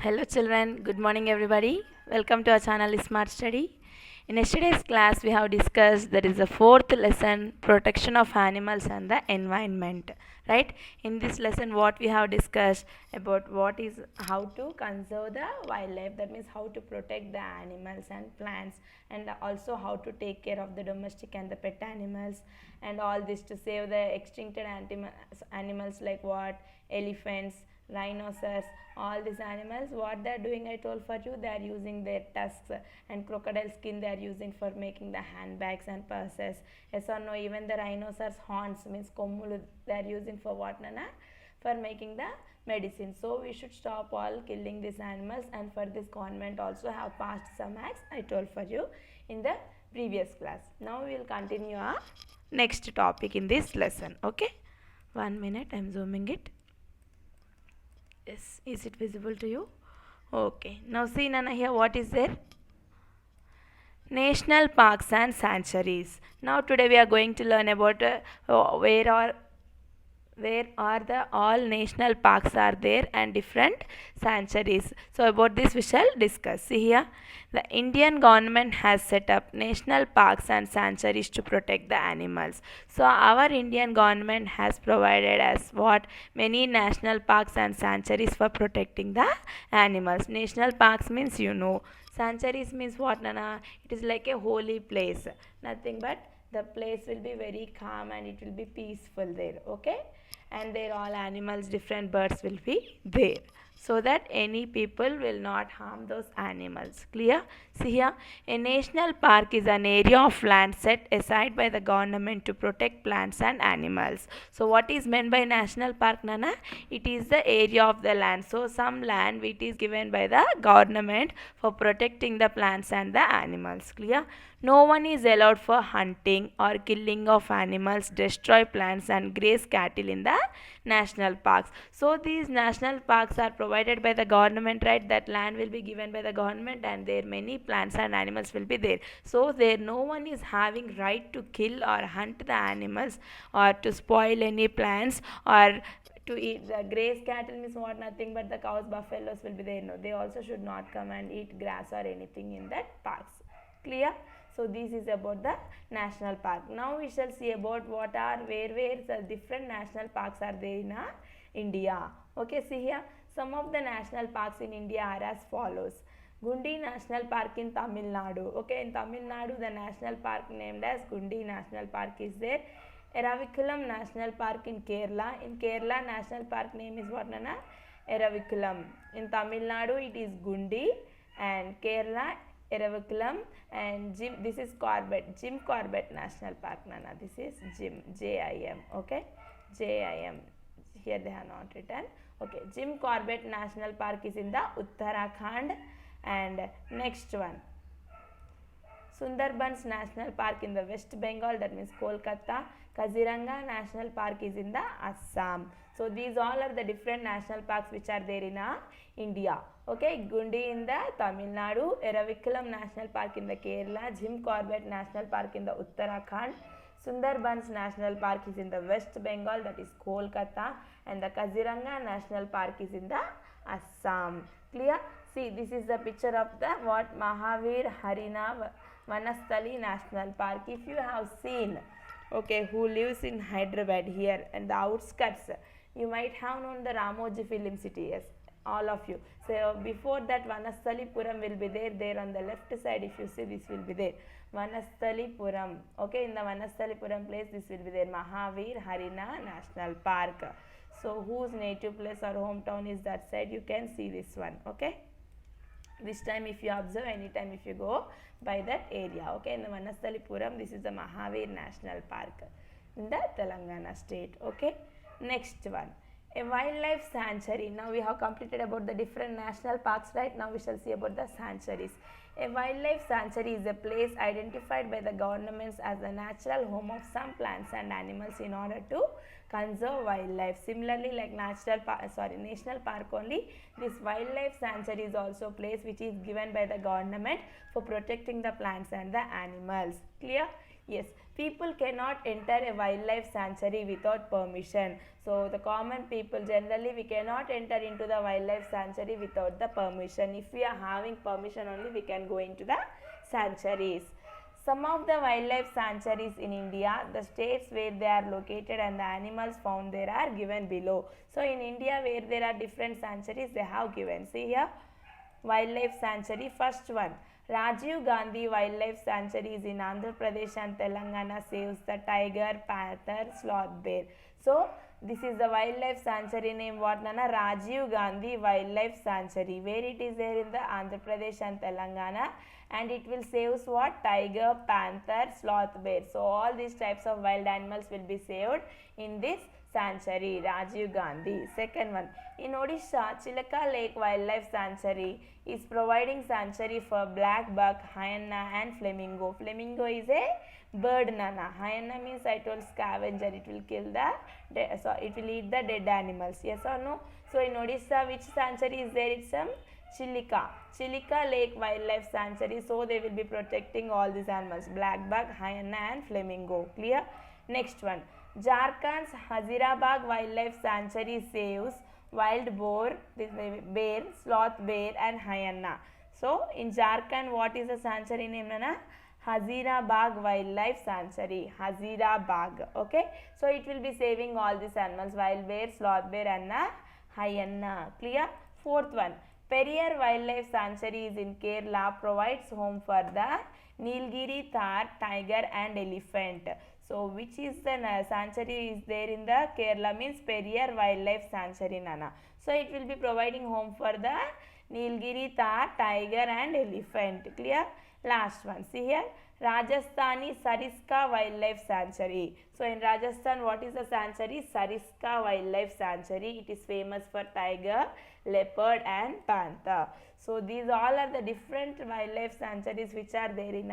Hello children, good morning everybody. Welcome to our channel Smart Study. In yesterday's class we have discussed that is the fourth lesson, protection of animals and the environment. Right? In this lesson what we have discussed about what is how to conserve the wildlife, that means how to protect the animals and plants, and also how to take care of the domestic and the pet animals, and all this to save the extincted animals like what? Elephants, rhinoceros, all these animals. What they are doing, I told for you, they are using their tusks and crocodile skin they are using for making the handbags and purses. Yes or no? Even the rhinoceros horns, means kommulu, they are using for what, nana? For making the medicine. So we should stop all killing these animals, and for this government also have passed some acts, I told for you in the previous class. Now we will continue our next topic in this lesson. Okay, 1 minute, I am zooming it. Yes, is it visible to you? Okay, now see Nana here, what is there? National parks and sanctuaries. Now today we are going to learn about where are the all national parks are there and different sanctuaries. So about this we shall discuss. See here, the Indian government has set up national parks and sanctuaries to protect the animals. So our Indian government has provided us what? Many national parks and sanctuaries for protecting the animals. National parks means, sanctuaries means what, Nana? It is like a holy place, nothing but the place will be very calm and it will be peaceful there. Okay, and there all animals, different birds will be there, so that any people will not harm those animals. Clear? See here, a national park is an area of land set aside by the government to protect plants and animals. So what is meant by national park, Nana? It is the area of the land, so some land which is given by the government for protecting the plants and the animals. Clear? No one is allowed for hunting or killing of animals, destroy plants and graze cattle in the national parks. So these national parks are provided by the government, right? That land will be given by the government and there many plants and animals will be there. So there no one is having right to kill or hunt the animals or to spoil any plants or to eat. The graze cattle means what? Nothing but the cows, buffaloes will be there. No, they also should not come and eat grass or anything in that parks. Clear? So this is about the national park. Now we shall see about what are where the different national parks are there in India. Okay, see here, some of the national parks in India are as follows. Gundi National Park in Tamil Nadu. Okay, in Tamil Nadu the national park named as Gundi National Park is there. Eravikulam National Park in Kerala. In Kerala national park name is what, Nana? Eravikulam. In Tamil Nadu it is Gundi, and Kerala Eravikulam, and this is Jim Corbett National Park, Nana. This is Jim, J-I-M, okay? J-I-M, here they have not written. Okay, Jim Corbett National Park is in the Uttarakhand. And next one, Sundarbans National Park in the West Bengal, that means Kolkata. Kaziranga National Park is in the Assam. So these all are the different national parks which are there in India. Okay, Gundi in the Tamil Nadu, Eravikulam National Park in the Kerala, Jim Corbett National Park in the Uttarakhand, Sundarbans National Park is in the West Bengal, that is Kolkata, and the Kaziranga National Park is in the Assam. Clear? See, this is the picture of the what? Mahavir Harina Vanasthali National Park. If you have seen, okay, who lives in Hyderabad here and the outskirts, you might have known the Ramoji Film City. Yes, all of you. So before that Vanasthalipuram will be there on the left side. If you see, this will be there, Vanasthalipuram. Okay, in the Vanasthalipuram place this will be there, Mahavir Harina National Park. So whose native place or hometown is that side, you can see this one. Okay, this time if you observe, anytime if you go by that area. Okay, in the Vanasthalipuram, this is the Mahavir National Park in the Telangana state. Okay, next one, a wildlife sanctuary. Now we have completed about the different national parks, right? Now we shall see about the sanctuaries. A wildlife sanctuary is a place identified by the governments as the natural home of some plants and animals in order to conserve wildlife. Similarly, like national park only, this wildlife sanctuary is also a place which is given by the government for protecting the plants and the animals. Clear? Yes. People cannot enter a wildlife sanctuary without permission. So the common people, generally we cannot enter into the wildlife sanctuary without the permission. If we are having permission only, we can go into the sanctuaries. Some of the wildlife sanctuaries in India, the states where they are located and the animals found there are given below. So in India where there are different sanctuaries, they have given. See here, wildlife sanctuary. First one, Rajiv Gandhi Wildlife Sanctuary is in Andhra Pradesh and Telangana, saves the tiger, panther, sloth, bear. So this is the wildlife sanctuary name what Nana? Rajiv Gandhi Wildlife Sanctuary. Where it is there in the Andhra Pradesh and Telangana, and it will save what? Tiger, panther, sloth, bear. So all these types of wild animals will be saved in this sanctuary, Rajiv Gandhi. Second one, in Odisha, Chilaka Lake Wildlife Sanctuary is providing sanctuary for black buck, hyena and flamingo. Flamingo is a bird, Nana. Hyena means I told scavenger, it will kill the, so it will eat the dead animals. Yes or no? So in Odisha, which sanctuary is there? It's Chilika Lake Wildlife Sanctuary. So they will be protecting all these animals, black buck, hyena and flamingo. Clear? Next one, Jharkhand's Hazirabad Wildlife Sanctuary saves wild boar, this bear, sloth bear and hyena. So in Jharkhand, what is the sanctuary name, Nana? Hazirabad Wildlife Sanctuary. Hazirabad. Okay. So it will be saving all these animals, wild bear, sloth bear and hyena. Clear? Fourth one, Periyar Wildlife Sanctuary is in Kerala, provides home for the Nilgiri Thar, tiger and elephant. So which is the sanctuary is there in the Kerala means Periyar Wildlife Sanctuary, Nana. So it will be providing home for the Nilgiri Thar, tiger and elephant. Clear? Last one, see here, Rajasthani Sariska Wildlife Sanctuary. So in Rajasthan, what is the sanctuary? Sariska Wildlife Sanctuary. It is famous for tiger, leopard and panther. So these all are the different wildlife sanctuaries which are there in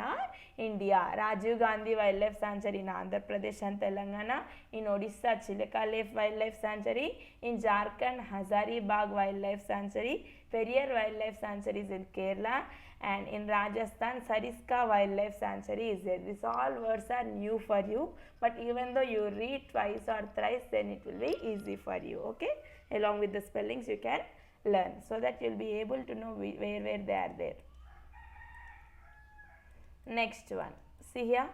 India. Rajiv Gandhi Wildlife Sanctuary in Andhra Pradesh and Telangana. In Odisha, Chilaka Lake Wildlife Sanctuary. In Jharkhand, Hazaribagh Wildlife Sanctuary. Periyar Wildlife Sanctuary is in Kerala. And in Rajasthan, Sariska Wildlife Sanctuary is there. These all words are new for you, but even though you read twice or thrice, then it will be easy for you. Okay, along with the spellings you can learn, so that you will be able to know where they are there. Next one, see here,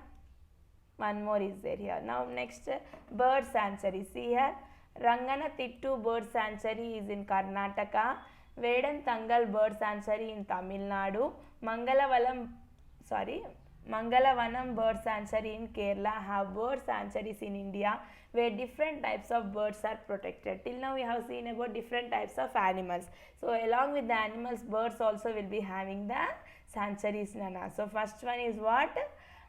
one more is there here. Now next, bird sanctuary. See here, Ranganatittu Bird Sanctuary is in Karnataka. Vedantangal Bird Sanctuary in Tamil Nadu. Mangalavanam Bird Sanctuary in Kerala have bird sanctuaries in India where different types of birds are protected. Till now we have seen about different types of animals. So along with the animals, birds also will be having the sanctuaries, Nana. So first one is what?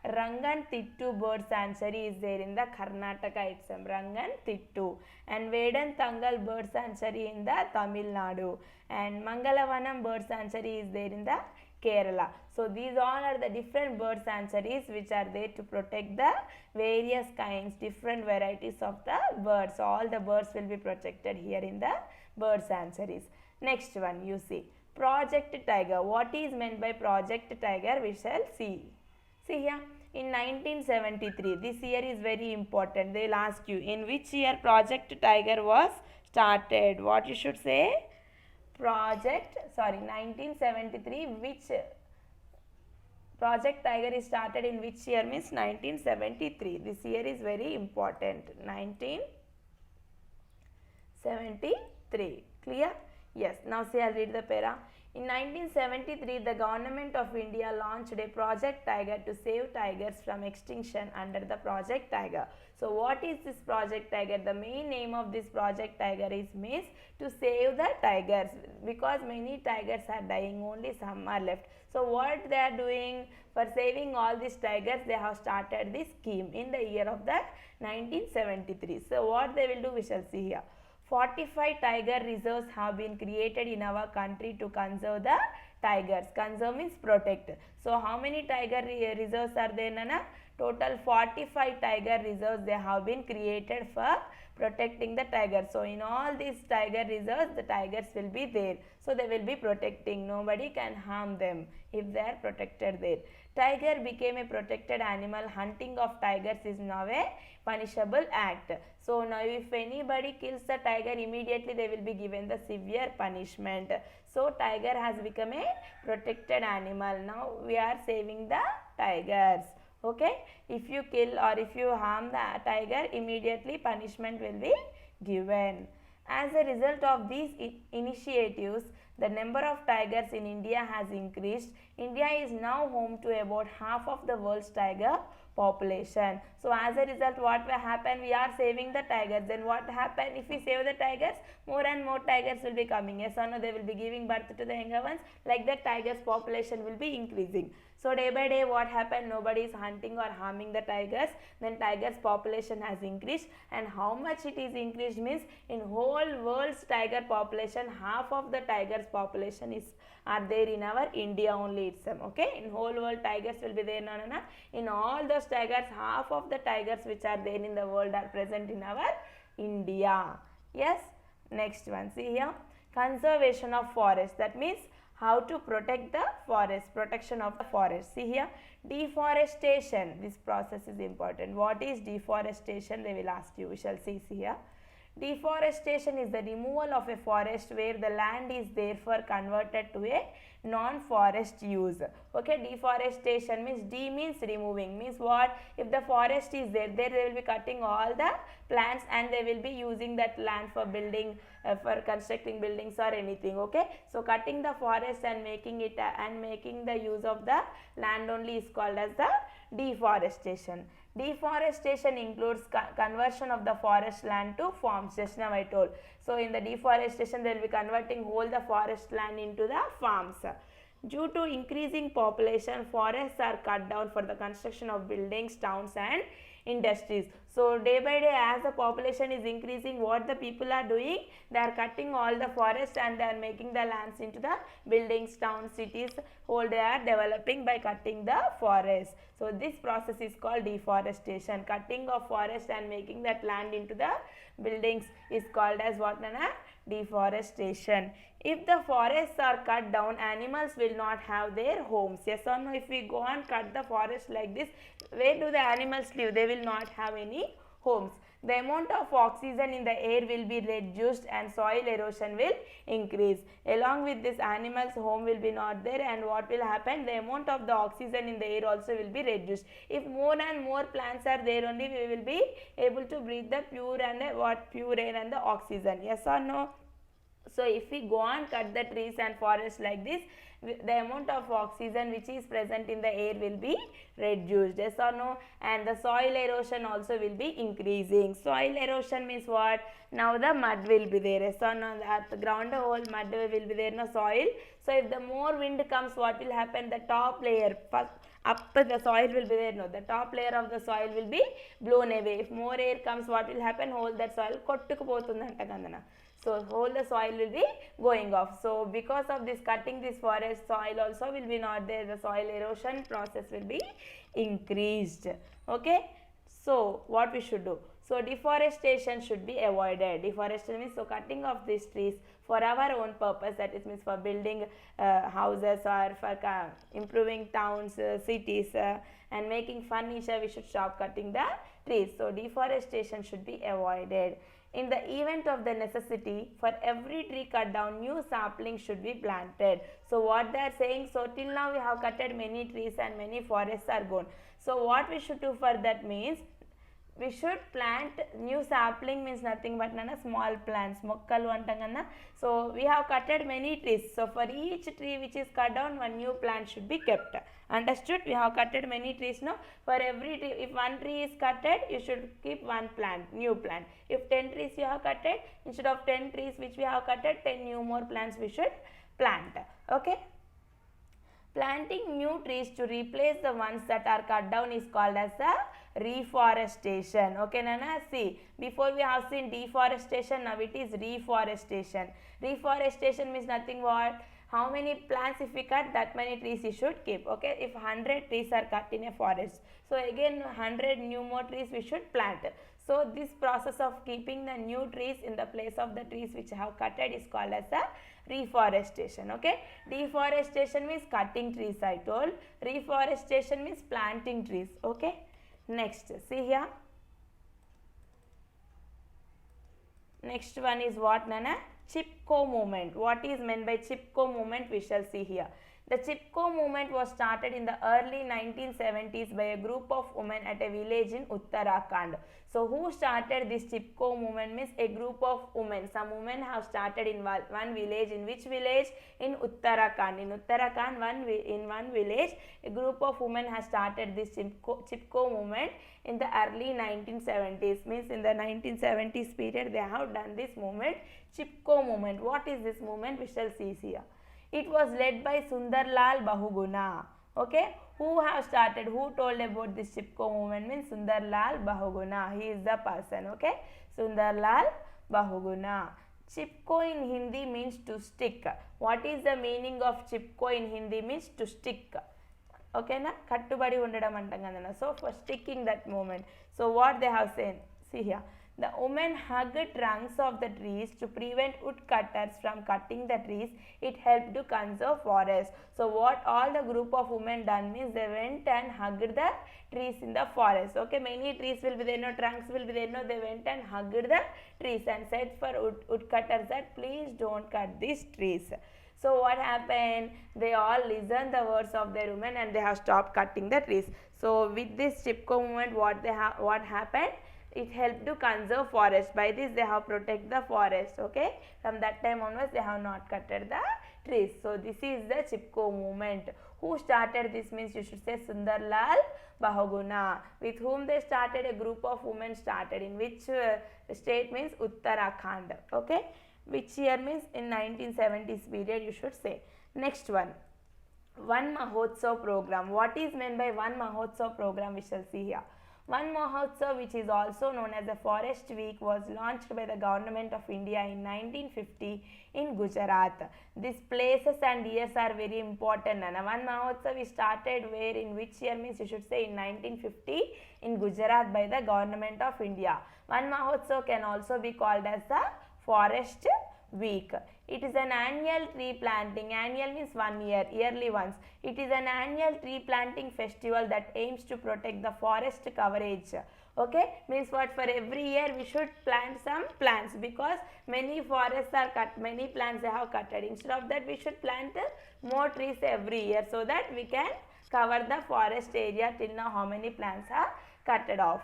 Ranganatittu Bird Sanctuary is there in the Karnataka itself, Ranganatittu, and Vedantangal Bird Sanctuary in the Tamil Nadu, and Mangalavanam Bird Sanctuary is there in the Kerala. So these all are the different bird sanctuaries which are there to protect the various kinds, different varieties of the birds. All the birds will be protected here in the bird sanctuaries. Next one, you see, Project Tiger. What is meant by Project Tiger? We shall see. See here, in 1973, this year is very important. They will ask you, in which year Project Tiger was started? What you should say? 1973, which Project Tiger is started in which year means 1973. This year is very important. 1973. Clear? Yes. Now see, I'll read the para. In 1973, the Government of India launched a Project Tiger to save tigers from extinction under the Project Tiger. So what is this Project Tiger? The main aim of this Project Tiger is means to save the tigers, because many tigers are dying, only some are left. So what they are doing for saving all these tigers, they have started this scheme in the year of the 1973. So what they will do, we shall see here. 45 tiger reserves have been created in our country to conserve the tigers. Conserve means protect. So how many tiger reserves are there, Nana? Total 45 tiger reserves they have been created for protecting the tiger. So in all these tiger reserves, the tigers will be there. So they will be protecting. Nobody can harm them if they are protected there. Tiger became a protected animal. Hunting of tigers is now a punishable act. So now if anybody kills the tiger, immediately they will be given the severe punishment. So tiger has become a protected animal. Now we are saving the tigers. Okay, if you kill or if you harm the tiger, immediately punishment will be given. As a result of these initiatives, the number of tigers in India has increased. India is now home to about half of the world's tiger population. So as a result, what will happen? We are saving the tigers. Then what happen if we save the tigers? More and more tigers will be coming. Yes or no? They will be giving birth to the younger ones. Like that, tigers population will be increasing. So day by day, what happened? Nobody is hunting or harming the tigers. Then tigers population has increased. And how much it is increased means in whole world's tiger population, half of the tigers population are there in our India only itself. Okay, in whole world tigers will be there. No. In all those tigers, half of the tigers which are there in the world are present in our India. Yes. Next one. See here, conservation of forest. That means how to protect the forest, protection of the forest. See here, deforestation. This process is important. What is deforestation? They will ask you. We shall see here. Deforestation is the removal of a forest where the land is therefore converted to a non-forest use. Okay, deforestation means D means removing, means what? If the forest is there, they will be cutting all the plants and they will be using that land for building, for constructing buildings or anything. Okay, so cutting the forest and making it and making the use of the land only is called as the deforestation. Deforestation includes conversion of the forest land to farms, just now I told. So in the deforestation, they will be converting whole the forest land into the farms. Due to increasing population, forests are cut down for the construction of buildings, towns and industries. So day by day, as the population is increasing, what the people are doing? They are cutting all the forests and they are making the lands into the buildings, towns, cities. Whole they are developing by cutting the forest. So this process is called deforestation. Cutting of forest and making that land into the buildings is called as what, Nana? Deforestation. If the forests are cut down, animals will not have their homes. Yes or no? If we go and cut the forest like this, where do the animals live? They will not have any homes. The amount of oxygen in the air will be reduced and soil erosion will increase. Along with this, animals' home will be not there, and what will happen? The amount of the oxygen in the air also will be reduced. If more and more plants are there, only we will be able to breathe the pure and pure air and the oxygen. Yes or no? So if we go and cut the trees and forests like this, the amount of oxygen which is present in the air will be reduced. Yes or no? And the soil erosion also will be increasing. Soil erosion means what? Now the mud will be there. Yes or no? At the ground, the whole mud will be there, no soil. So if the more wind comes, what will happen? The top layer, up the soil will be there. No, the top layer of the soil will be blown away. If more air comes, what will happen? Whole that soil kottukupotundanta kandana. So whole the soil will be going off. So because of this cutting this forest, soil also will be not there. The soil erosion process will be increased. Okay. So what we should do? So deforestation should be avoided. Deforestation means so cutting of these trees for our own purpose, that is means for building houses or for improving towns, cities and making furniture, we should stop cutting the trees. So deforestation should be avoided. In the event of the necessity, for every tree cut down, new saplings should be planted. So what they are saying, so till now we have cutted many trees and many forests are gone. So what we should do for that means, we should plant new sapling, means nothing but small plants, mokkalu antanganna. So we have cutted many trees. So for each tree which is cut down, one new plant should be kept. Understood? We have cutted many trees now. For every tree, if one tree is cutted, you should keep one plant, new plant. If 10 trees you have cutted, instead of 10 trees which we have cutted, 10 new more plants we should plant. Okay. Planting new trees to replace the ones that are cut down is called as the reforestation. Okay, Nana? See, before we have seen deforestation, now it is reforestation. Reforestation means nothing but how many plants if we cut, that many trees you should keep. Okay, if 100 trees are cut in a forest, so again 100 new more trees we should plant. So this process of keeping the new trees in the place of the trees which have cutted is called as a reforestation. Okay, deforestation means cutting trees, I told. Reforestation means planting trees. Okay, next see here. Next one is what, Nana? Chipko movement. What is meant by Chipko movement? We shall see here. The Chipko movement was started in the early 1970s by a group of women at a village in Uttarakhand. So who started this Chipko movement means a group of women. Some women have started in one village. In which village? In Uttarakhand. In Uttarakhand, in one village, a group of women has started this Chipko movement in the early 1970s. Means in the 1970s period they have done this movement, Chipko movement. What is this movement? We shall see here. It was led by Sundarlal Bahuguna. Okay, who have started, who told about this Chipko movement means Sundarlal Bahuguna. He is the person. Okay, Sundarlal Bahuguna. Chipko in Hindi means to stick. What is the meaning of Chipko in Hindi means to stick? Okay, na kattubadi undadam antam kadana. So for sticking that movement. So what they have said, see here. The women hugged trunks of the trees to prevent woodcutters from cutting the trees. It helped to conserve forest. So what all the group of women done means they went and hugged the trees in the forest. Okay, many trees will be there, no trunks will be there, no, they went and hugged the trees and said for woodcutters that please don't cut these trees. So what happened? They all listened the words of their women and they have stopped cutting the trees. So with this Chipko movement, what happened? It helped to conserve forest. By this they have protect the forest. Okay, from that time onwards they have not cutted the trees. So this is the Chipko movement. Who started this means you should say Sundarlal Bahuguna. With whom they started? A group of women started. In which state means Uttarakhand. Okay, which year means in 1970s period you should say. Next one, Van Mahotsav program. What is meant by Van Mahotsav program? We shall see here. Van Mahotsav, which is also known as the Forest Week, was launched by the Government of India in 1950 in Gujarat. These places and years are very important. And Van Mahotsav is started where, in which year means you should say in 1950 in Gujarat by the Government of India. Van Mahotsav can also be called as the Forest Week. It is an annual tree planting. Annual means 1 year, yearly once. It is an annual tree planting festival that aims to protect the forest coverage. Okay, means what, for every year we should plant some plants because many forests are cut, many plants they have cutted. Instead of that we should plant more trees every year so that we can cover the forest area. Till now how many plants are cutted off.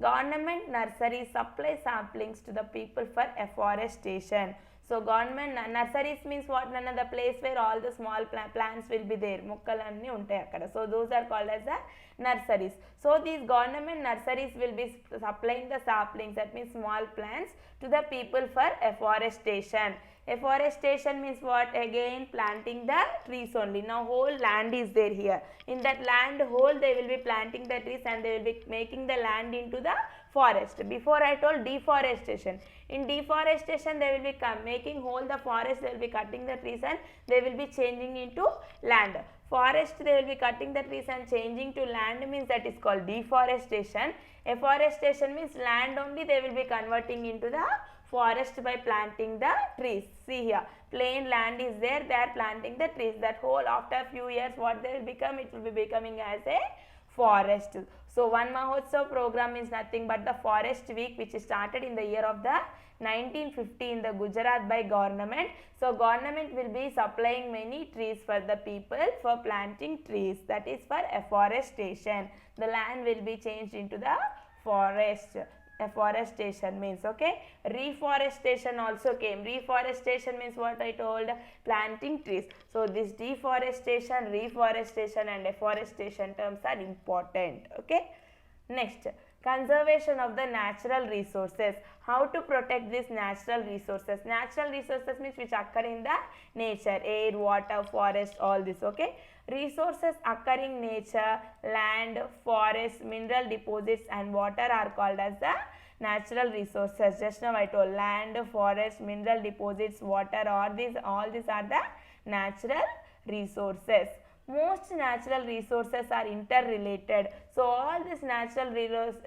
Government nurseries supply samplings to the people for afforestation. So government nurseries means what, Nana? The place where all the small plants will be there. Mukkalanni untayi akkada. So those are called as the nurseries. So these government nurseries will be supplying the saplings, that means small plants, to the people for afforestation. Afforestation means what? Again planting the trees only. Now whole land is there here. In that land whole they will be planting the trees and they will be making the land into the forest. Before I told deforestation. In deforestation they will be making whole the forest, they will be cutting the trees and they will be changing into land. Forest they will be cutting the trees and changing to land means that is called deforestation. Afforestation means land only they will be converting into the forest by planting the trees. See here, plain land is there, they are planting the trees. That whole after a few years what they will become? It will be becoming as a forest. So Van Mahotsav program is nothing but the Forest Week which started in the year of the 1950 in the Gujarat by government. So government will be supplying many trees for the people for planting trees, that is for afforestation. The land will be changed into the forest. Afforestation means, okay. Reforestation also came. Reforestation means what I told, planting trees. So this deforestation, reforestation and afforestation terms are important, okay. Next, conservation of the natural resources. How to protect these natural resources? Natural resources means which occur in the nature, air, water, forest, all this, okay. Resources occurring in nature, land, forest, mineral deposits and water are called as the natural resources. Just now I told land, forest, mineral deposits, water, all these are the natural resources. most natural resources are interrelated. So all these natural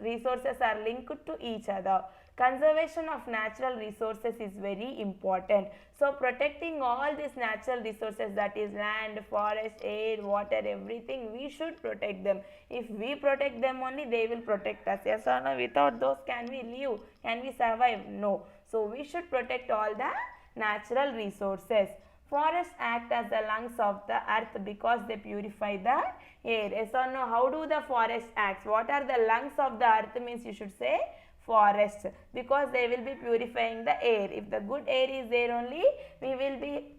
resources are linked to each other. Conservation of natural resources is very important. So protecting all these natural resources, that is land, forest, air, water, everything, we should protect them. If we protect them only, they will protect us. Yes or no? Without those, can we live? Can we survive? No. So we should protect all the natural resources. Forests act as the lungs of the earth because they purify the air. Yes or no? How do the forests act? What are the lungs of the earth means? You should say forests, because they will be purifying the air. If the good air is there only, we will be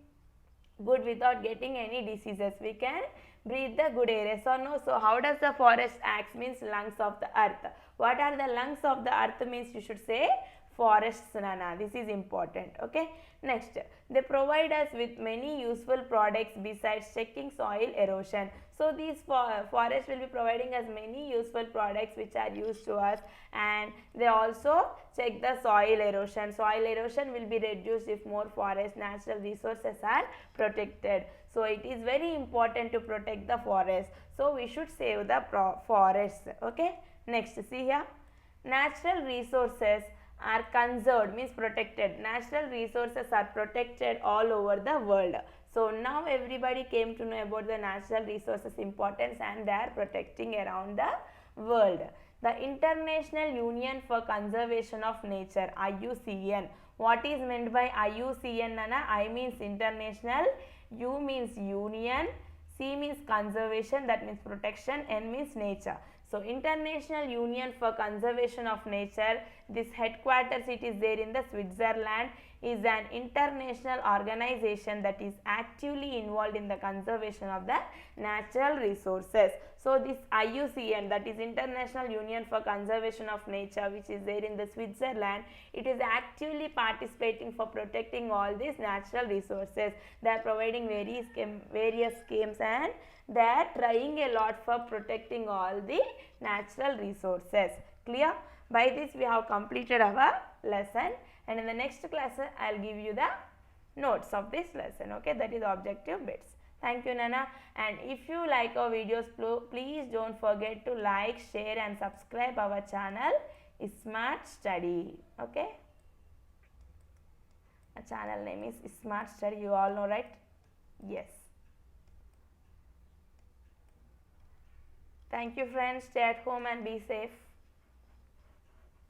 good without getting any diseases. We can breathe the good air. Yes or no? So how does the forest act means lungs of the earth. What are the lungs of the earth means? You should say forests, Nana. This is important. Okay. Next, they provide us with many useful products besides checking soil erosion. So these forests will be providing us many useful products which are used to us, and they also check the soil erosion. Soil erosion will be reduced if more forest natural resources are protected. So it is very important to protect the forest. So we should save the forests. Okay. Next, see here. Natural resources are conserved means protected. Natural resources are protected all over the world. So now everybody came to know about the natural resources importance, and they are protecting around the world. The International Union for Conservation of Nature, IUCN. What is meant by IUCN, Nana? I means international, U means union, C means conservation, that means protection, N means nature. So International Union for Conservation of Nature, this headquarters, it is there in the Switzerland, is an international organization that is actively involved in the conservation of the natural resources. So this IUCN, that is International Union for Conservation of Nature, which is there in the Switzerland, it is actively participating for protecting all these natural resources. They are providing various schemes, and they are trying a lot for protecting all the natural resources. Clear? By this we have completed our lesson, and in the next class I will give you the notes of this lesson. Okay, that is objective bits. Thank you, Nana. And if you like our videos, please don't forget to like, share and subscribe our channel Smart Study. Okay, our channel name is Smart Study. You all know, right? Yes. Thank you, friends. Stay at home and be safe.